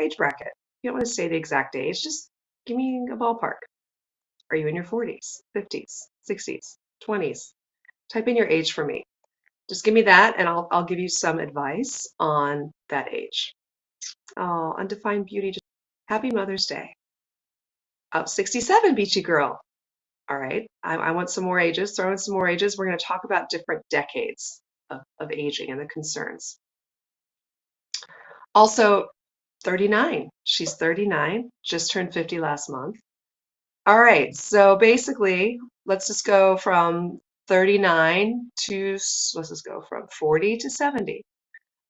age bracket. You don't want to say the exact age, just give me a ballpark. Are you in your 40s, 50s, 60s, 20s? Type in your age for me. Just give me that and I'll give you some advice on that age. Oh, undefined beauty. Just happy Mother's Day. Up 67, beachy girl. All right. I want some more ages. Throw in some more ages. We're going to talk about different decades of aging and the concerns. Also, 39. She's 39, just turned 50 last month. All right. So basically, let's just go from 39 to, let's just go from 40 to 70.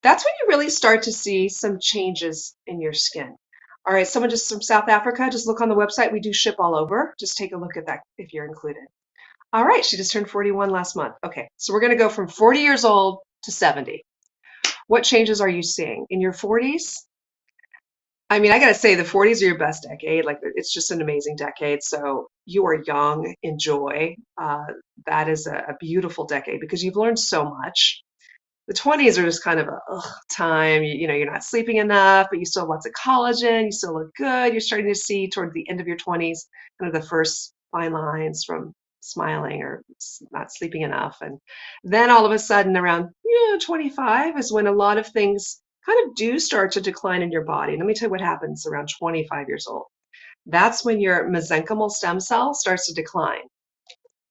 That's when you really start to see some changes in your skin. All right, someone just from South Africa, just look on the website. We do ship all over. Just take a look at that if you're included. All right, she just turned 41 last month. Okay, so we're going to go from 40 years old to 70. What changes are you seeing? In your 40s? I mean, I got to say, the 40s are your best decade. Like, it's just an amazing decade. So you are young, enjoy. That is a beautiful decade because you've learned so much. The 20s are just kind of a time, you know, you're not sleeping enough, but you still have lots of collagen, you still look good. You're starting to see toward the end of your 20s kind of the first fine lines from smiling or not sleeping enough. And then all of a sudden around 25 is when a lot of things kind of do start to decline in your body. Let me tell you what happens around 25 years old. That's when your mesenchymal stem cell starts to decline.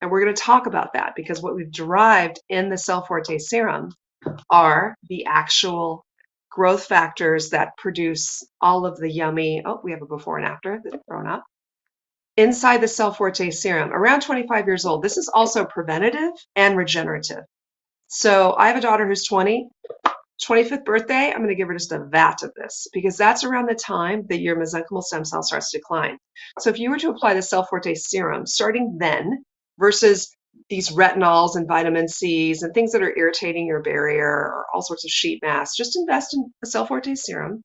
And we're going to talk about that because what we've derived in the Cell Forte serum are the actual growth factors that produce all of the yummy, oh, we have a before and after that are thrown up, inside the Cell Forte serum around 25 years old. This is also preventative and regenerative. So I have a daughter who's 20, 25th birthday, I'm going to give her just a vat of this because that's around the time that your mesenchymal stem cell starts to decline. So if you were to apply the Cell Forte serum starting then versus these retinols and vitamin C's and things that are irritating your barrier or all sorts of sheet masks, just invest in a Cell Forte serum.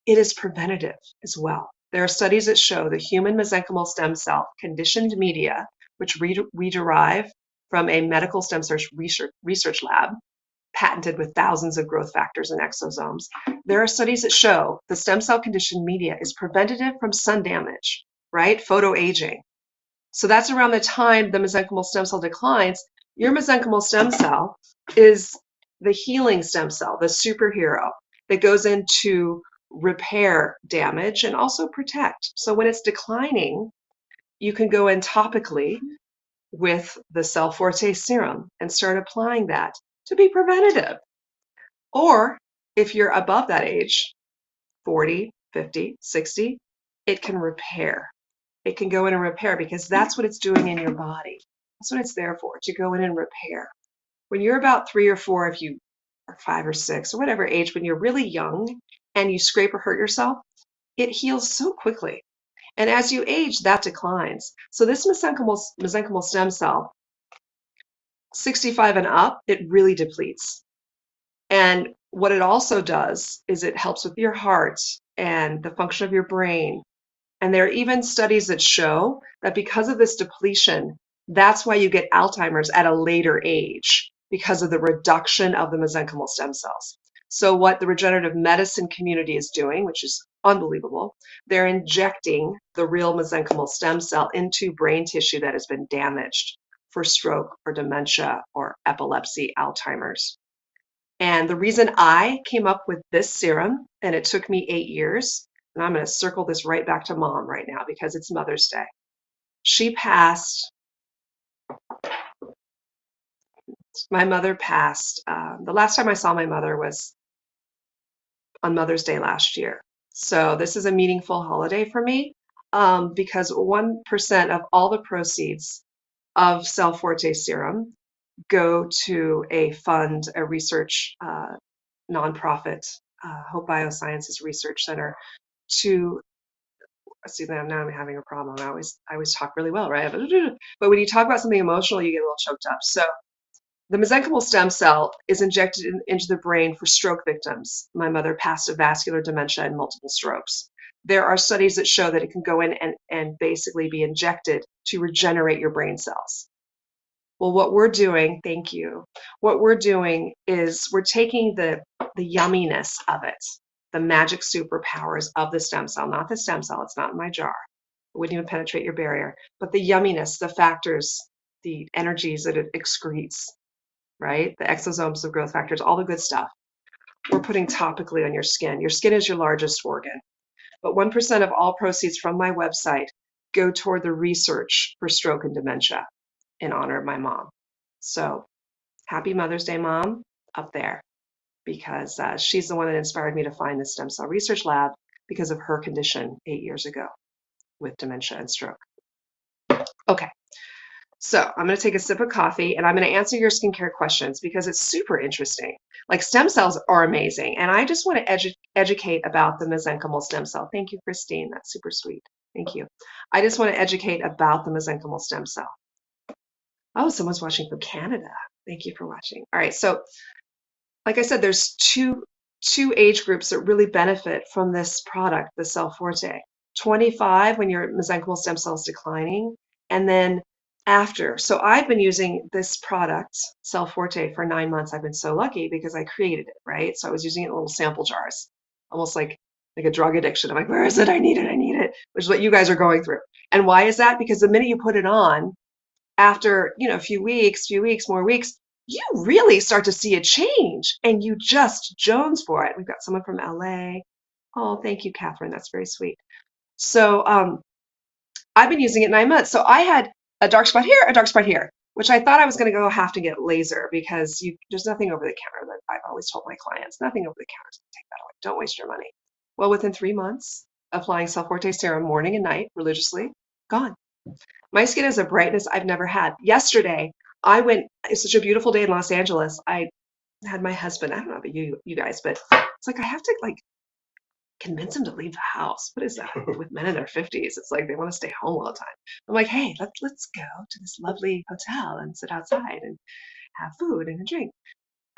It is preventative as well. There are studies that show the human mesenchymal stem cell conditioned media, which we derive from a medical stem cell research lab, patented with thousands of growth factors and exosomes. There are studies that show the stem cell conditioned media is preventative from sun damage, right? Photoaging. So that's around the time the mesenchymal stem cell declines. Your mesenchymal stem cell is the healing stem cell, the superhero that goes in to repair damage and also protect. So when it's declining, you can go in topically with the Cell Forte serum and start applying that to be preventative. Or if you're above that age, 40, 50, 60, it can repair. It can go in and repair because that's what it's doing in your body. That's what it's there for, to go in and repair. When you're about 3 or 4, if you are 5 or 6 or whatever age, when you're really young and you scrape or hurt yourself, it heals so quickly. And as you age, that declines. So this mesenchymal stem cell, 65 and up, it really depletes. And what it also does is it helps with your heart and the function of your brain. And there are even studies that show that because of this depletion, that's why you get Alzheimer's at a later age, because of the reduction of the mesenchymal stem cells. So what the regenerative medicine community is doing, which is unbelievable, they're injecting the real mesenchymal stem cell into brain tissue that has been damaged for stroke or dementia or epilepsy, Alzheimer's. And the reason I came up with this serum, and it took me 8 years, and I'm going to circle this right back to Mom right now because it's Mother's Day. She passed, my mother passed, the last time I saw my mother was on Mother's Day last year. So this is a meaningful holiday for me because 1% of all the proceeds of Cell Forte serum go to a fund, a research nonprofit, Hope Biosciences Research Center, to see that now I'm having a problem. I always talk really well, right? But when you talk about something emotional, you get a little choked up. So the mesenchymal stem cell is injected into the brain for stroke victims. My mother passed of vascular dementia and multiple strokes. There are studies that show that it can go in and basically be injected to regenerate your brain cells. Well, what we're doing, thank you, what we're doing is we're taking the yumminess of it the magic superpowers of the stem cell, not the stem cell. It's not in my jar. It wouldn't even penetrate your barrier, but the yumminess, the factors, the energies that it excretes, right? The exosomes, the growth factors, all the good stuff. We're putting topically on your skin. Your skin is your largest organ. But 1% of all proceeds from my website go toward the research for stroke and dementia in honor of my mom. So happy Mother's Day, Mom, up there, because she's the one that inspired me to find the stem cell research lab because of her condition 8 years ago with dementia and stroke. Okay, so I'm going to take a sip of coffee and I'm going to answer your skincare questions because it's super interesting. Like stem cells are amazing. And I just want to educate about the mesenchymal stem cell. Thank you, Christine. That's super sweet. Thank you. I just want to educate about the mesenchymal stem cell. Oh, someone's watching from Canada. Thank you for watching. All right. So like I said, there's two age groups that really benefit from this product, the Cell Forte. 25 when your mesenchymal stem cell is declining, and then after. So I've been using this product, Cell Forte, for 9 months. I've been so lucky because I created it, right? So I was using it in little sample jars, almost like a drug addiction. I'm like, where is it? I need it, which is what you guys are going through. And why is that? Because the minute you put it on, after a few weeks, more weeks, you really start to see a change and you just jones for it. We've got someone from LA. Oh, thank you, Catherine. That's very sweet. So I've been using it 9 months. So I had a dark spot here, a dark spot here, which I thought I was going to go have to get laser because there's nothing over the counter that I've always told my clients, nothing over the counter is going to take that away. Don't waste your money. Well, within 3 months, applying Cell Forte serum morning and night religiously, gone. My skin has a brightness I've never had. Yesterday, it's such a beautiful day in Los Angeles. I had my husband, I don't know about you guys, but it's like I have to convince him to leave the house. What is that with men in their 50s? It's like they want to stay home all the time. I'm like, hey, let's go to this lovely hotel and sit outside and have food and a drink.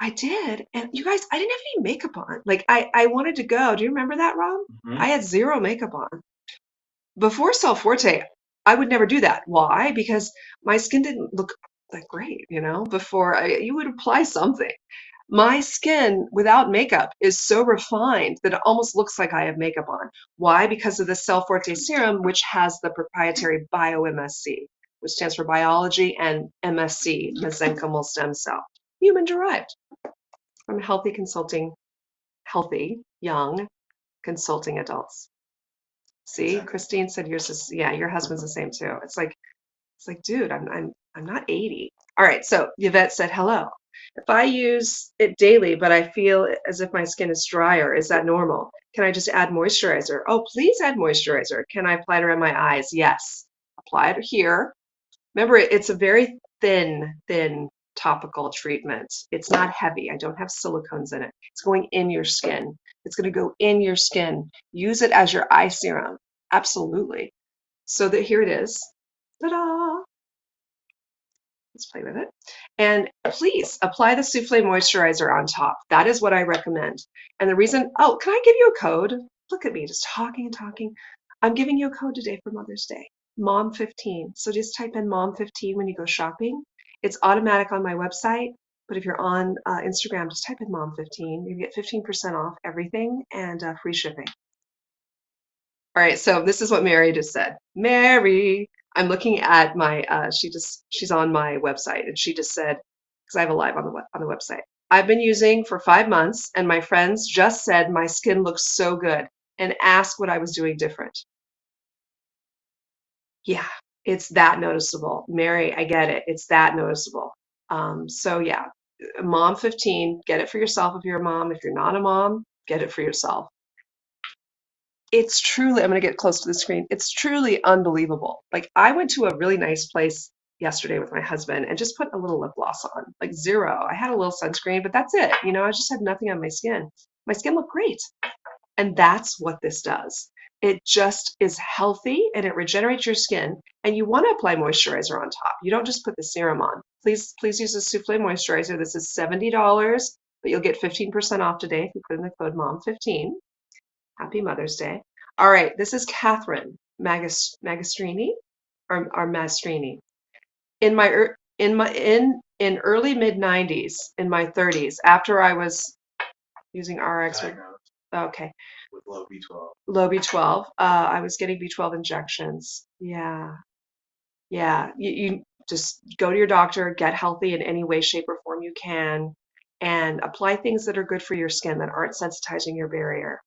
I did. And you guys, I didn't have any makeup on. Like I wanted to go. Do you remember that, Rob? Mm-hmm. I had zero makeup on. Before Cell Forte, I would never do that. Why? Because my skin didn't look that great, before you would apply something. My skin without makeup is so refined that it almost looks like I have makeup on. Why? Because of the Cell Forte serum, which has the proprietary bio-MSC, which stands for biology, and MSC, mesenchymal stem cell, human derived. From healthy, young, consulting adults. See, Christine said yours is, yeah, your husband's the same too. It's like, dude, I'm not 80. All right, so Yvette said hello. If I use it daily, but I feel as if my skin is drier, is that normal? Can I just add moisturizer? Oh, please add moisturizer. Can I apply it around my eyes? Yes. Apply it here. Remember, it's a very thin topical treatment. It's not heavy. I don't have silicones in it. It's going in your skin. It's going to go in your skin. Use it as your eye serum. Absolutely. So that here it is. Ta-da! Let's play with it. And please apply the souffle moisturizer on top. That is what I recommend. And the reason, oh, can I give you a code? Look at me, just talking and talking. I'm giving you a code today for Mother's Day. Mom15. So just type in Mom15 when you go shopping. It's automatic on my website, but if you're on Instagram, just type in Mom15. You get 15% off everything and free shipping. All right, so this is what Mary just said. Mary, I'm looking at my, she's on my website, and she just said, because I have a live on the website. I've been using for 5 months, and my friends just said my skin looks so good and asked what I was doing different. Yeah, it's that noticeable. Mary, I get it. It's that noticeable. So yeah, Mom15, get it for yourself if you're a mom. If you're not a mom, get it for yourself. It's truly, I'm going to get close to the screen. It's truly unbelievable. Like I went to a really nice place yesterday with my husband and just put a little lip gloss on, like zero. I had a little sunscreen, but that's it. I just had nothing on my skin. My skin looked great. And that's what this does. It just is healthy and it regenerates your skin. And you want to apply moisturizer on top. You don't just put the serum on. Please use the souffle moisturizer. This is $70, but you'll get 15% off today if you put in the code MOM15. Happy Mother's Day. All right, this is Catherine Magastrini or Mastrini. In early mid 90s, in my 30s, after I was using RX. Okay. With low B12. Low B12. I was getting B12 injections. Yeah. Yeah. You just go to your doctor, get healthy in any way, shape, or form you can, and apply things that are good for your skin that aren't sensitizing your barrier.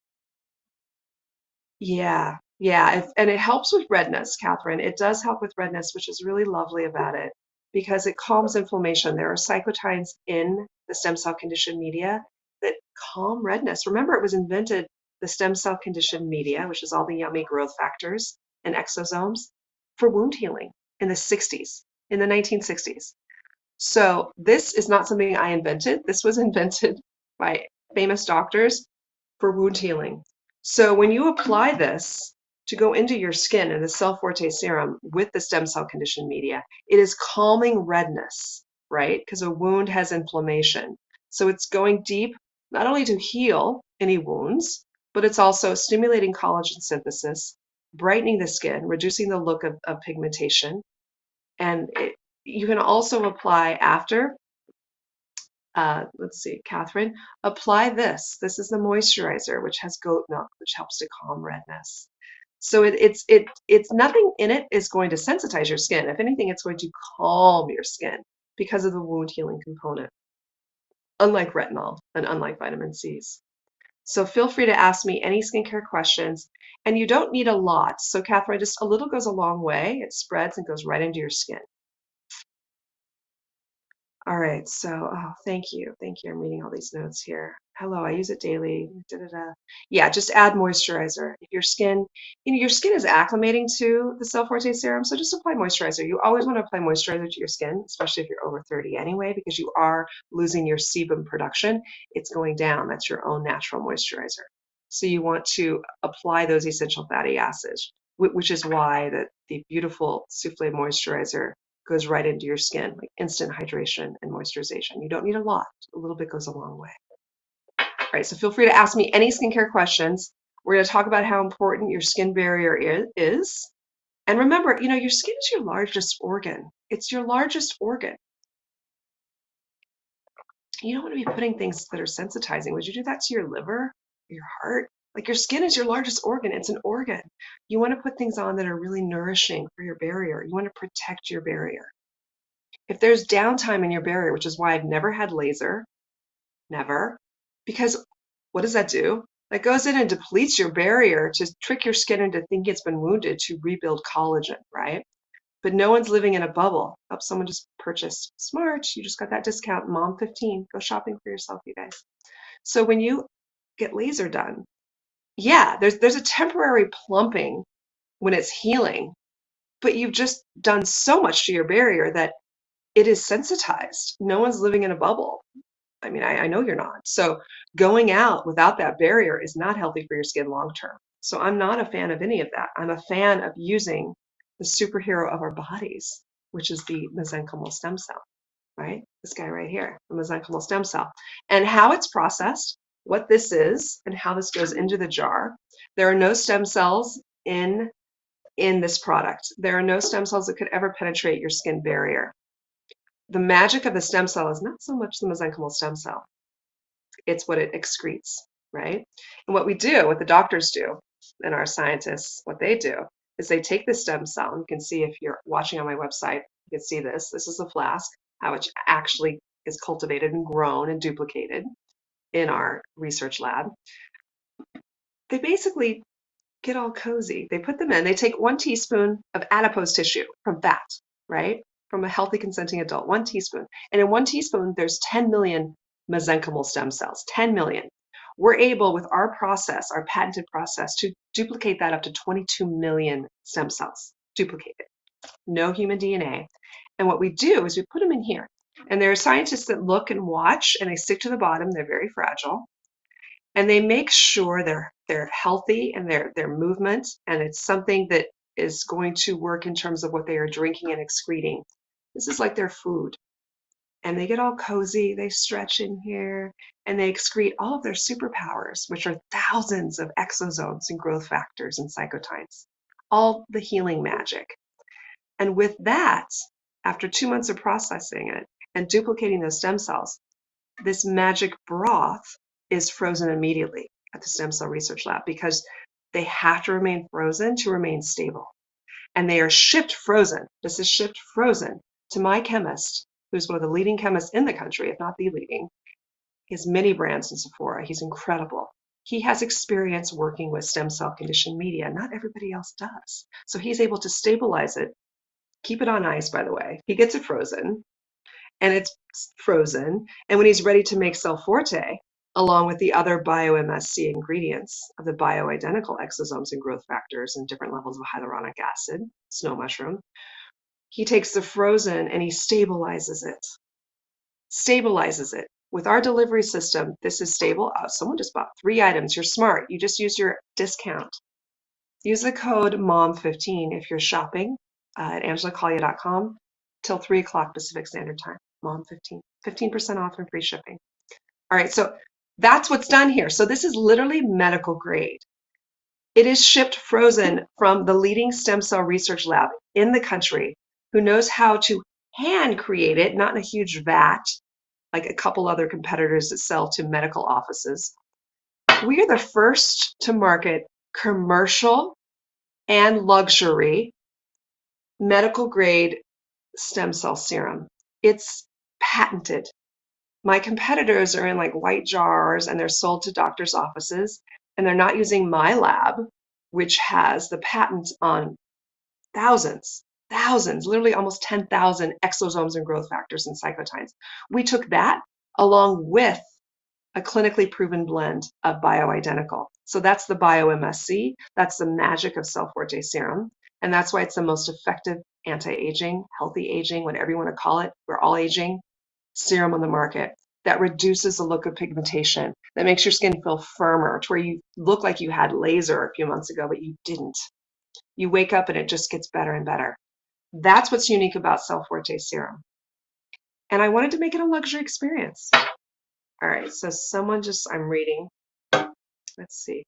Yeah, yeah, and it helps with redness, Catherine. It does help with redness, which is really lovely about it because it calms inflammation. There are cytokines in the stem cell conditioned media that calm redness. Remember, it was invented, the stem cell conditioned media, which is all the yummy growth factors and exosomes, for wound healing in the 60s, in the 1960s. So this is not something I invented. This was invented by famous doctors for wound healing. So when you apply this to go into your skin in the Cell Forte serum with the stem cell conditioned media, it is calming redness, right? Because a wound has inflammation. So it's going deep, not only to heal any wounds, but it's also stimulating collagen synthesis, brightening the skin, reducing the look of pigmentation, and you can also apply after, let's see, Catherine, apply this. This is the moisturizer, which has goat milk, which helps to calm redness. So it's nothing in it is going to sensitize your skin. If anything, it's going to calm your skin because of the wound healing component, unlike retinol and unlike vitamin C's. So feel free to ask me any skincare questions. And you don't need a lot. So Catherine, just a little goes a long way. It spreads and goes right into your skin. All right, so oh, thank you. Thank you. I'm reading all these notes here. Hello, I use it daily. Da, da, da. Yeah, just add moisturizer. If your skin, your skin is acclimating to the Cell Forte serum, so just apply moisturizer. You always want to apply moisturizer to your skin, especially if you're over 30 anyway, because you are losing your sebum production. It's going down. That's your own natural moisturizer. So you want to apply those essential fatty acids, which is why the beautiful Souffle moisturizer goes right into your skin, like instant hydration and moisturization. You don't need a lot. A little bit goes a long way. All right, so feel free to ask me any skincare questions. We're going to talk about how important your skin barrier is. And remember, your skin is your largest organ. It's your largest organ. You don't want to be putting things that are sensitizing. Would you do that to your liver, your heart? Like your skin is your largest organ. It's an organ. You want to put things on that are really nourishing for your barrier. You want to protect your barrier. If there's downtime in your barrier, which is why I've never had laser, never, because what does that do? That goes in and depletes your barrier to trick your skin into thinking it's been wounded to rebuild collagen, right? But no one's living in a bubble. Oh, someone just purchased. Smart. You just got that discount. Mom 15. Go shopping for yourself, you guys. So when you get laser done, yeah, there's a temporary plumping when it's healing, but you've just done so much to your barrier that it is sensitized. No one's living in a bubble. I mean, I know you're not. So going out without that barrier is not healthy for your skin long term. So I'm not a fan of any of that. I'm a fan of using the superhero of our bodies, which is the mesenchymal stem cell, right? This guy right here, the mesenchymal stem cell. And how it's processed, what this is, and how this goes into the jar. There are no stem cells in this product. There are no stem cells that could ever penetrate your skin barrier. The magic of the stem cell is not so much the mesenchymal stem cell, it's what it excretes, right? And what we do, what the doctors do, and our scientists, what they do is they take the stem cell, and you can see if you're watching on my website, you can see this. This is a flask, how it actually is cultivated and grown and duplicated in our research lab. They basically get all cozy. They put them in, they take 1 teaspoon of adipose tissue from fat, right? From a healthy consenting adult, 1 teaspoon. And in 1 teaspoon, there's 10 million mesenchymal stem cells, 10 million. We're able, with our process, our patented process, to duplicate that up to 22 million stem cells, duplicated. No human DNA. And what we do is we put them in here. And there are scientists that look and watch, and they stick to the bottom. They're very fragile. And they make sure they're healthy and their movement, and it's something that is going to work in terms of what they are drinking and excreting. This is like their food. And they get all cozy, they stretch in here, and they excrete all of their superpowers, which are thousands of exosomes and growth factors and cytokines, all the healing magic. And with that, after 2 months of processing it and duplicating those stem cells, this magic broth is frozen immediately. at the Stem Cell Research Lab because they have to remain frozen to remain stable. And they are shipped frozen. This is shipped frozen to my chemist, who's one of the leading chemists in the country, if not the leading. He has many brands in Sephora. He's incredible. He has experience working with stem cell conditioned media. Not everybody else does. So he's able to stabilize it, keep it on ice, by the way. He gets it frozen, and it's frozen. And when he's ready to make Cell Forte, along with the other bio-MSC ingredients of the bioidentical exosomes and growth factors and different levels of hyaluronic acid, snow mushroom, he takes the frozen and he stabilizes it. Stabilizes it. With our delivery system, this is stable. Oh, someone just bought 3 items. You're smart. You just use your discount. Use the code MOM15 if you're shopping at angelacaglia.com till 3 o'clock Pacific Standard Time. MOM15. 15% off and free shipping. All right, so that's what's done here. So this is literally medical grade. It is shipped frozen from the leading stem cell research lab in the country who knows how to hand create it, not in a huge vat, like a couple other competitors that sell to medical offices. We are the first to market commercial and luxury medical grade stem cell serum. It's patented. My competitors are in like white jars and they're sold to doctors' offices, and they're not using my lab, which has the patent on thousands, literally almost 10,000 exosomes and growth factors and cytokines. We took that along with a clinically proven blend of bioidentical. So that's the bio-MSC, that's the magic of Cell Forte serum, and that's why it's the most effective anti-aging, healthy aging, whatever you want to call it, we're all aging, serum on the market that reduces the look of pigmentation, that makes your skin feel firmer, to where you look like you had laser a few months ago, but you didn't. You wake up and it just gets better and better. That's what's unique about Cell Forte serum. And I wanted to make it a luxury experience. All right, so someone just, I'm reading. Let's see.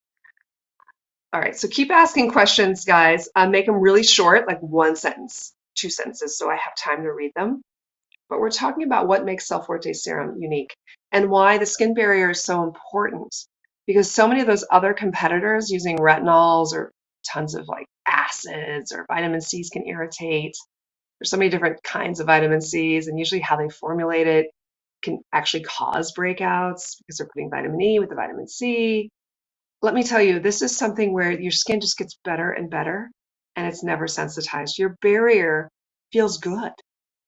All right, so keep asking questions, guys. Make them really short, like 1 sentence, 2 sentences, so I have time to read them. But we're talking about what makes Cell Forte serum unique and why the skin barrier is so important. Because so many of those other competitors using retinols or tons of like acids or vitamin C's can irritate. There's so many different kinds of vitamin C's, and usually how they formulate it can actually cause breakouts because they're putting vitamin E with the vitamin C. Let me tell you, this is something where your skin just gets better and better, and it's never sensitized. Your barrier feels good.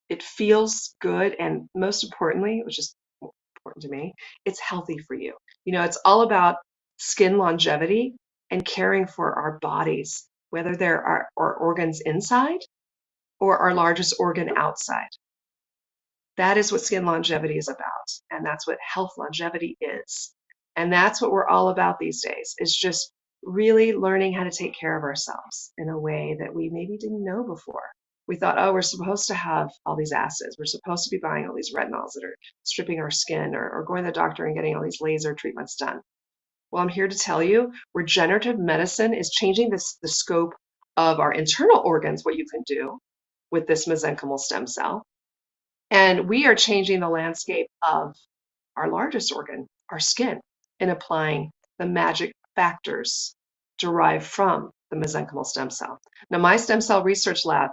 It feels good, and most importantly, which is important to me, it's healthy for you. You know, it's all about skin longevity and caring for our bodies, whether they're our organs inside or our largest organ outside. That is what skin longevity is about, and that's what health longevity is. And that's what we're all about these days, is just really learning how to take care of ourselves in a way that we maybe didn't know before. We thought, oh, we're supposed to have all these acids. We're supposed to be buying all these retinols that are stripping our skin, or going to the doctor and getting all these laser treatments done. Well, I'm here to tell you, regenerative medicine is changing the scope of our internal organs, what you can do with this mesenchymal stem cell. And we are changing the landscape of our largest organ, our skin, in applying the magic factors derived from the mesenchymal stem cell. Now, my stem cell research lab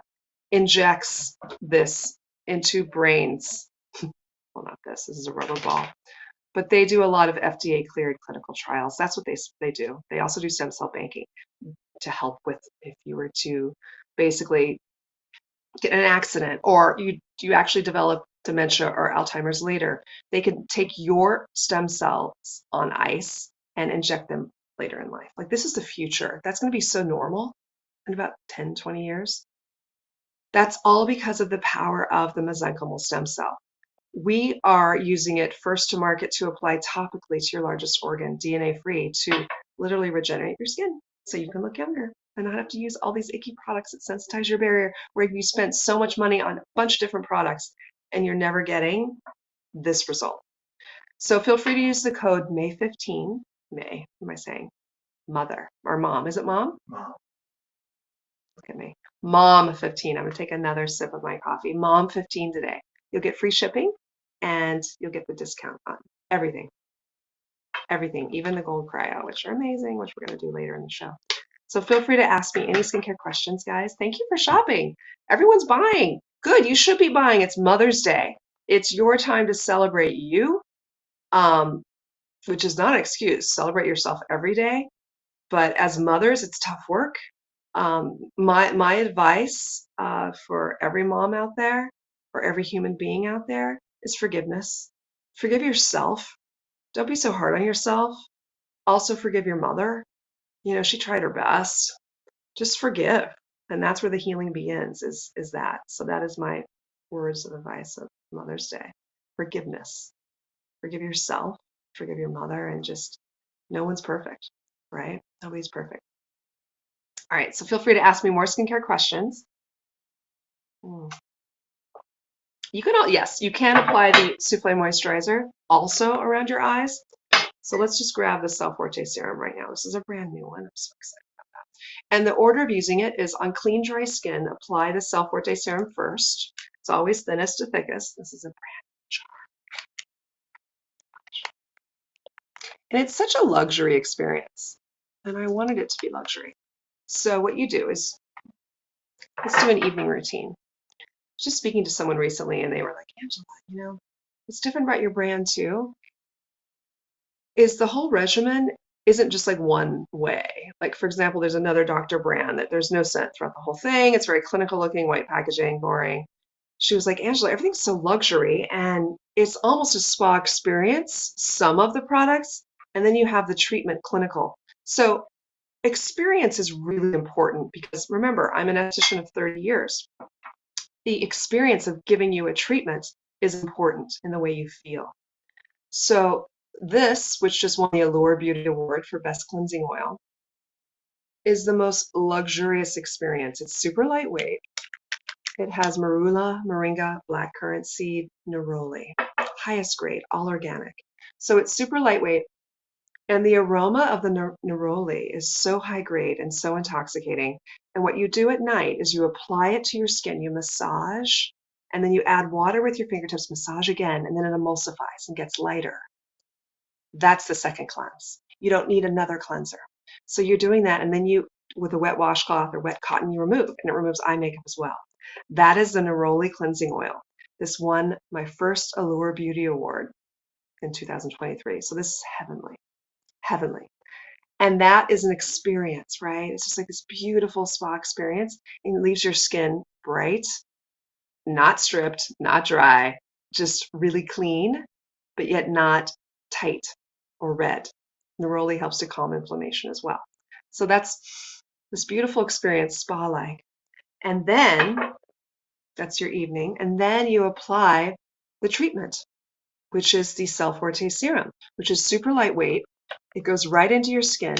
injects this into brains. Well, not this, this is a rubber ball. But they do a lot of FDA cleared clinical trials. That's what they do. They also do stem cell banking to help with if you were to basically get in an accident, or you actually develop dementia or Alzheimer's later. They can take your stem cells on ice and inject them later in life. Like, this is the future. That's going to be so normal in about 10, 20 years. That's all because of the power of the mesenchymal stem cell. We are using it first to market to apply topically to your largest organ, DNA-free, to literally regenerate your skin so you can look younger and not have to use all these icky products that sensitize your barrier, where you spend so much money on a bunch of different products and you're never getting this result. So feel free to use the code May15, May, what am I saying? Mother or mom. Is it mom? Mom. Look at me. Mom15. I'm going to take another sip of my coffee. Mom15 today. You'll get free shipping and you'll get the discount on everything. everything, even the gold cryo, which are amazing, which we're going to do later in the show. So feel free to ask me any skincare questions, guys. Thank you for shopping. Everyone's buying. Good, you should be buying. It's Mother's Day. It's your time to celebrate you, um, which is not an excuse. Celebrate yourself every day. But as mothers, it's tough work. My advice for every mom out there, or every human being out there, is forgiveness. Forgive yourself. Don't be so hard on yourself. Also forgive your mother. You know, she tried her best. Just forgive. And that's where the healing begins, is that. So that is my words of advice of Mother's Day. Forgiveness. Forgive yourself, forgive your mother, and just no one's perfect, right? Nobody's perfect. All right, so feel free to ask me more skincare questions. You can, yes, you can apply the Souffle Moisturizer also around your eyes. So let's just grab the Cell Forte Serum right now. This is a brand new one. I'm so excited about that. And the order of using it is on clean, dry skin, apply the Cell Forte Serum first. It's always thinnest to thickest. This is a brand new jar. And it's such a luxury experience. And I wanted it to be luxury. So what you do is, let's do an evening routine. Just speaking to someone recently, and they were like, Angela, you know, what's different about your brand too is the whole regimen isn't just like one way. Like, for example, there's another Dr. brand that there's no scent throughout the whole thing. It's very clinical looking, white packaging, boring. She was like, Angela, everything's so luxury and it's almost a spa experience, some of the products, and then you have the treatment clinical. So experience is really important because remember, I'm an esthetician of 30 years. The experience of giving you a treatment is important in the way you feel. So this, which just won the Allure Beauty Award for Best Cleansing Oil, is the most luxurious experience. It's super lightweight. It has marula, moringa, blackcurrant seed, neroli, highest grade, all organic. So it's super lightweight. And the aroma of the neroli is so high grade and so intoxicating. And what you do at night is you apply it to your skin, you massage, and then you add water with your fingertips, massage again, and then it emulsifies and gets lighter. That's the second cleanse. You don't need another cleanser. So you're doing that, and then you, with a wet washcloth or wet cotton, you remove, and it removes eye makeup as well. That is the neroli cleansing oil. This won my first Allure Beauty Award in 2023. So this is heavenly. Heavenly. And that is an experience, right? It's just like this beautiful spa experience, and it leaves your skin bright, not stripped, not dry, just really clean, but yet not tight or red. Neroli helps to calm inflammation as well. So that's this beautiful experience, spa-like. And then that's your evening, and then you apply the treatment, which is the Cell Forte Serum, which is super lightweight. It goes right into your skin.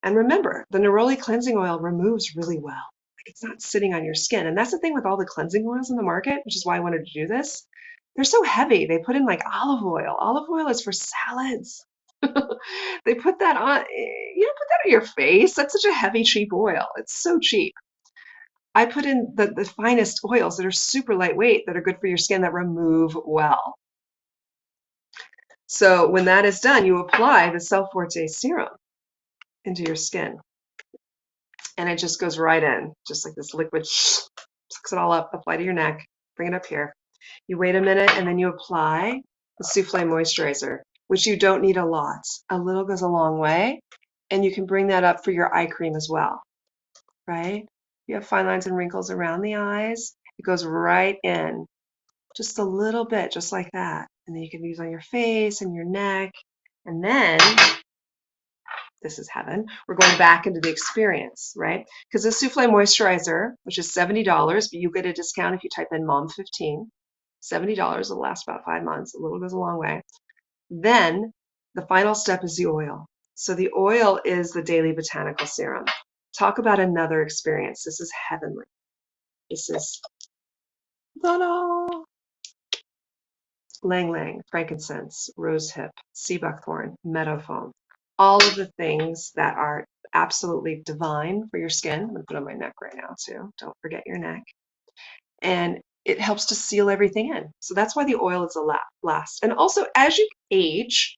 And remember, the neroli cleansing oil removes really well. Like, it's not sitting on your skin. And that's the thing with all the cleansing oils in the market, which is why I wanted to do this. They're so heavy. They put in like olive oil. Olive oil is for salads. They put that on, you don't put that on your face. That's such a heavy, cheap oil. It's so cheap. I put in the finest oils that are super lightweight, that are good for your skin, that remove well. So when that is done, you apply the Cell Forte Serum into your skin. And it just goes right in, just like this liquid, sucks it all up, apply to your neck, bring it up here. You wait a minute, and then you apply the Souffle Moisturizer, which you don't need a lot. A little goes a long way, and you can bring that up for your eye cream as well, right? You have fine lines and wrinkles around the eyes, it goes right in, just a little bit, just like that. And then you can use on your face and your neck. And then, this is heaven, we're going back into the experience, right? Because the Souffle Moisturizer, which is $70, but you get a discount if you type in MOM15, $70 will last about 5 months. A little goes a long way. Then the final step is the oil. So the oil is the Daily Botanical Serum. Talk about another experience. This is heavenly. This is ta-da! Lang Lang, frankincense, rosehip, sea buckthorn, meadow foam. All of the things that are absolutely divine for your skin. I'm going to put on my neck right now too. Don't forget your neck. And it helps to seal everything in. So that's why the oil is a last. And also, as you age,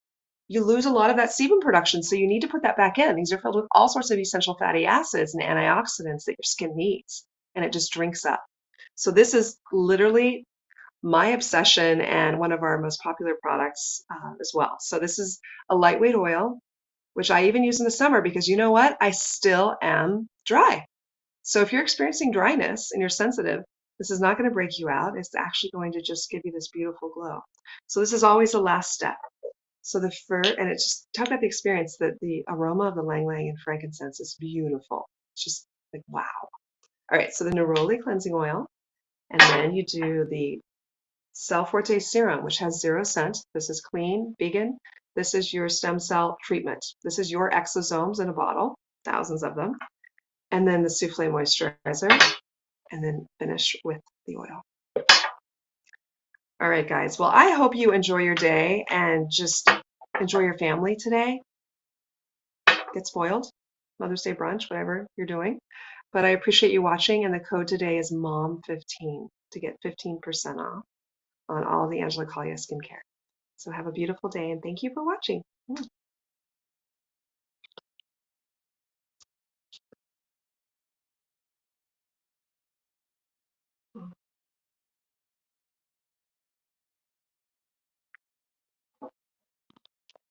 you lose a lot of that sebum production. So you need to put that back in. These are filled with all sorts of essential fatty acids and antioxidants that your skin needs, and it just drinks up. So this is literally my obsession and one of our most popular products as well. So this is a lightweight oil, which I even use in the summer because you know what? I still am dry. So if you're experiencing dryness and you're sensitive, this is not going to break you out. It's actually going to just give you this beautiful glow. So this is always the last step. So the fur, and it's just talk about the experience that the aroma of the ylang ylang and frankincense is beautiful. It's just like, wow. All right, so the neroli cleansing oil, and then you do the Cell Forte serum, which has 0 scent. This is clean, vegan. This is your stem cell treatment. This is your exosomes in a bottle, thousands of them. And then the souffle moisturizer, and then finish with the oil. All right, guys. Well, I hope you enjoy your day and just enjoy your family today. Get spoiled, Mother's Day brunch, whatever you're doing. But I appreciate you watching, and the code today is MOM15 to get 15% off on all of the Angela Caglia skincare. So have a beautiful day, and thank you for watching.